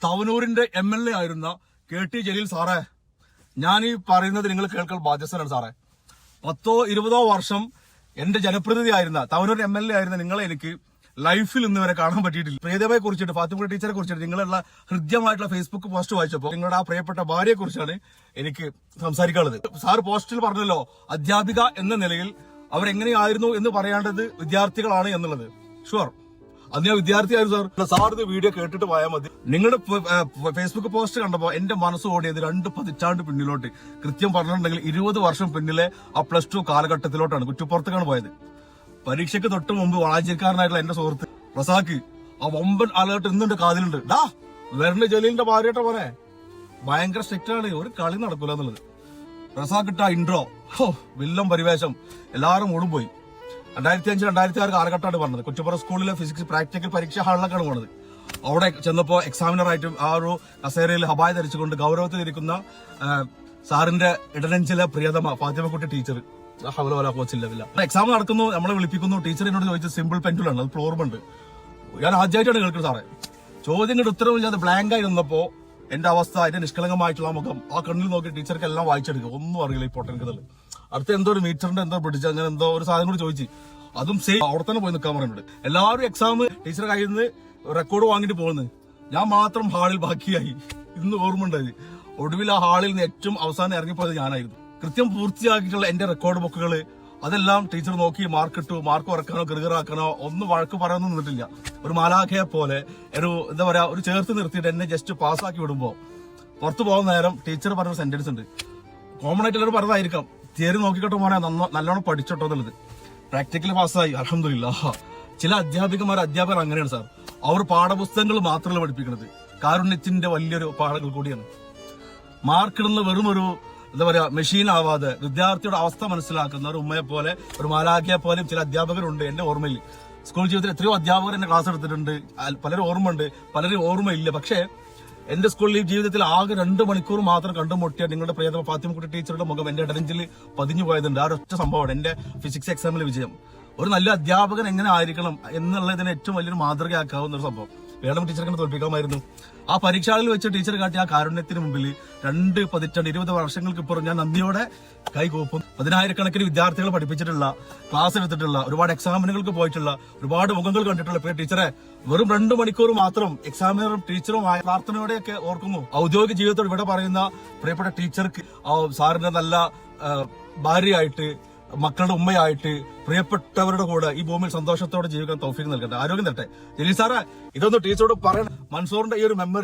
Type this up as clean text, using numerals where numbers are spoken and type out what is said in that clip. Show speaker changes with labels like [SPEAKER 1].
[SPEAKER 1] തവനൂരിന്റെ MLA ആയിരുന്ന KT Jaleel സാറേ, ഞാൻ ഈ പറയുന്നത് നിങ്ങൾ കേൾക്കാൻ ബാധ്യസ്ഥനാണ് സാറേ. 10-20 വർഷം എന്റെ ജനപ്രതിനിധി ആയിരുന്ന തവനൂർ MLA ആയിരുന്ന നിങ്ങളെ എനിക്ക് ലൈഫിൽ ഇന്ന് വരെ കാണാൻ പറ്റിയിട്ടില്ല. പ്രിയതമയെ കുറിച്ചിട്ട്, ഫാത്തിമ ടീച്ചറെ കുറിച്ചിട്ട് നിങ്ങളുള്ള ഹൃദ്യമായിട്ടുള്ള ഫേസ്ബുക്ക് പോസ്റ്റ് വായിച്ചപ്പോൾ നിങ്ങളുടെ ആ പ്രിയപ്പെട്ട ഭാര്യയെ കുറിച്ചാണ് എനിക്ക് സംസാരിക്കാനുള്ളത്. സാർ പോസ്റ്റിൽ പറഞ്ഞല്ലോ, അധ്യാപിക എന്ന നിലയിൽ അവരെങ്ങനെയായിരുന്നു എന്ന് പറയേണ്ടത് വിദ്യാർത്ഥികളാണ് എന്നുള്ളത്. ഷുവർ, അത് ഞാൻ വിദ്യാർത്ഥിയായിരുന്നു സാർ. സാർ ഇത് വീഡിയോ കേട്ടിട്ട് പോയാൽ മതി. നിങ്ങളുടെ ഫേസ്ബുക്ക് പോസ്റ്റ് കണ്ടപ്പോൾ എന്റെ മനസ്സ് ഓടിയത് 2 പതിറ്റാണ്ട് പിന്നിലോട്ട്, കൃത്യം പറഞ്ഞിട്ടുണ്ടെങ്കിൽ 20 വർഷം പിന്നിലെ ആ +2 കാലഘട്ടത്തിലോട്ടാണ്. കുറ്റിപ്പുറത്തേക്കാണ് പോയത്. പരീക്ഷയ്ക്ക് തൊട്ട് മുമ്പ് വളാഞ്ചേരിക്കാരനായിട്ടുള്ള എന്റെ സുഹൃത്ത് റസാഖ് ആ വമ്പൻ അലേർട്ട് ഇന്നുണ്ട് കാതിലുണ്ട്. വരണ്ട് ജലീലിന്റെ ഭാര്യയുടെ പോലെ ഭയങ്കര സ്ട്രിക്റ്റ് ആണ്, ഒരു കളി നടക്കൂല എന്നുള്ളത്. റസാഖ് ഇട്ട ഇൻട്രോ, വില്ലം പരിവേഷം, എല്ലാവരും ഓടുംപോയി. 2005-2006 കാലഘട്ടമാണ് പറഞ്ഞത്. കുറ്റിപ്പുറം സ്കൂളിലെ ഫിസിക്സ് പ്രാക്ടിക്കൽ പരീക്ഷ ഹാളിലേക്കാണ് പോണത്. അവിടെ ചെന്നപ്പോ എക്സാമിനറായിട്ടും ആ ഒരു കസേരയിൽ ഹബായ ധരിച്ചുകൊണ്ട് ഗൗരവത്തിലിരിക്കുന്ന സാറിന്റെ ഇടനെഞ്ചിലെ പ്രിയതമ ഫാത്തിമക്കുട്ടി ടീച്ചർ. എക്സാം നടക്കുന്നു, നമ്മളെ വിളിപ്പിക്കുന്നു. ടീച്ചർ എന്നോട് ചോദിച്ചത് സിമ്പിൾ പെൻഡുലാണ്, അത് ഓർമ്മയുണ്ട്. ഞാൻ ആദ്യമായിട്ടാണ് കേൾക്കുന്നത് സാറേ. ചോദ്യങ്ങളുടെ ഉത്തരവില്ലാതെ ബ്ലാങ്ക് ആയി നിന്നപ്പോ എന്റെ അവസ്ഥ, എന്റെ നിഷ്കളങ്കമായിട്ടുള്ള മുഖം ആ കണ്ണിൽ നോക്കി ടീച്ചർക്ക് എല്ലാം വായിച്ചെടുക്കുക. ഒന്നും അറിയില്ല ഈ പൊട്ടൻകഥകൾ. അടുത്ത എന്തോ ഒരു മീറ്ററിന്റെ എന്തോ പിടിച്ച് അങ്ങനെ എന്തോ ഒരു സാധനം കൂടി ചോദിച്ചു. അതും സെയിം അവിടെ തന്നെ പോയി നിൽക്കാൻ പറയുന്നുണ്ട്. എല്ലാവരും എക്സാം ടീച്ചറെ കയ്യിൽ നിന്ന് റെക്കോർഡ് വാങ്ങിട്ട് പോകുന്നത്, ഞാൻ മാത്രം ഹാളിൽ ബാക്കിയായി. ഇന്ന് ഓർമ്മ ഉണ്ടായത്. ഒടുവിൽ ആ ഹാളിൽ നിന്ന് ഏറ്റവും അവസാനം ഇറങ്ങിപ്പോയത് ഞാനായിരുന്നു. കൃത്യം പൂർത്തിയാക്കിയിട്ടുള്ള എന്റെ റെക്കോർഡ് ബുക്കുകൾ അതെല്ലാം ടീച്ചർ നോക്കി മാർക്കിട്ടു. മാർക്ക് കുറക്കാനോ ഗൃഹറാക്കാനോ ഒന്നും വഴക്ക് പറയാനൊന്നും നിന്നിട്ടില്ല. ഒരു മാലാഖയെ പോലെ ഒരു എന്താ പറയാ, ഒരു ചേർത്ത് നിർത്തിയിട്ട് എന്നെ ജസ്റ്റ് പാസ്സാക്കി വിടുമ്പോ പുറത്തു പോകുന്ന നേരം ടീച്ചർ പറഞ്ഞ സെന്റൻസ് ഉണ്ട്. കോമൺ ആയിട്ട് എല്ലാവരും പറഞ്ഞതായിരിക്കാം, തിയറി നോക്കിക്കോട്ടെ മോനെ, നല്ലോണം പഠിച്ചോട്ടോ എന്നുള്ളത്. പ്രാക്ടിക്കലി പാസ്സായി, അൽഹംദുലില്ലാഹ്. ചില അധ്യാപകർ അങ്ങനെയാണ് സാർ. അവർ പാഠപുസ്തകങ്ങൾ മാത്രമല്ല പഠിപ്പിക്കുന്നത്, കാരുണ്യത്തിന്റെ വലിയൊരു പാഠങ്ങൾ കൂടിയാണ്. മാർക്കിടുന്ന വെറും ഒരു എന്താ പറയാ മെഷീൻ ആവാതെ വിദ്യാർത്ഥിയുടെ അവസ്ഥ മനസ്സിലാക്കുന്ന ഒരു ഉമ്മയെ പോലെ, ഒരു മാലാഖയെ പോലെയും ചില അധ്യാപകരുണ്ട് എന്റെ ഓർമ്മയിൽ. സ്കൂൾ ജീവിതത്തിൽ എത്രയോ അധ്യാപകർ എന്നെ ക്ലാസ് എടുത്തിട്ടുണ്ട്. പലരും ഓർമ്മയുണ്ട്, പലരും ഓർമ്മയില്ല. പക്ഷേ എന്റെ സ്കൂൾ ജീവിതത്തിൽ ആകെ 2 മണിക്കൂർ മാത്രം കണ്ടുമുട്ടിയ നിങ്ങളുടെ പ്രിയതമ ഫാത്തിമക്കുട്ടി ടീച്ചറുടെ മുഖം എന്റെ ഇടനെഞ്ചിൽ പതിഞ്ഞു പോയതുണ്ട്. ആ ഒറ്റ സംഭവമാണ് എന്റെ ഫിസിക്സ് എക്സാമിലെ വിജയം. ഒരു നല്ല അധ്യാപകൻ എങ്ങനെ ആയിരിക്കണം എന്നുള്ളതിന് ഏറ്റവും വലിയൊരു മാതൃകയാക്കാവുന്ന ഒരു സംഭവം. വേണം ടീച്ചർക്ക് തോൽപ്പിക്കാമായിരുന്നു. ആ പരീക്ഷകളിൽ വെച്ച് ടീച്ചർ കാട്ടിയ ആ കാരുണ്യത്തിന് മുമ്പിൽ 2 പതിറ്റാണ്ട് 20 വർഷങ്ങൾക്ക് ഇപ്പുറം ഞാൻ നന്ദിയോടെ കൈകൂപ്പും. 10,000-കണക്കിന് വിദ്യാർത്ഥികളെ പഠിപ്പിച്ചിട്ടുള്ള, ക്ലാസ് എടുത്തിട്ടുള്ള, ഒരുപാട് എക്സാമിനുകൾക്ക് പോയിട്ടുള്ള, ഒരുപാട് മുഖങ്ങൾ കണ്ടിട്ടുള്ള പ്രിയ ടീച്ചറെ വെറും 2 മണിക്കൂർ മാത്രം എക്സാമിനറും ടീച്ചറുമായ പ്രാർത്ഥനയോടെയൊക്കെ ഓർക്കുന്നു. ഔദ്യോഗിക ജീവിതത്തോട് ഇവിടെ പറയുന്ന പ്രിയപ്പെട്ട ടീച്ചർക്ക് സാറിന്റെ നല്ല ഭാര്യയായിട്ട്, മക്കളുടെ ഉമ്മയായിട്ട്, പ്രിയപ്പെട്ടവരുടെ കൂടെ ഈ ഭൂമിയിൽ സന്തോഷത്തോടെ ജീവിക്കാൻ തൗഫീഖ് നൽകട്ടെ, ആരോഗ്യം തരട്ടെ. ജലീൽ സാറേ, ഇതൊന്ന് ടീച്ചറോട് പറയണം. മൻസൂറിന്റെ ഈ ഒരു മെമ്മറി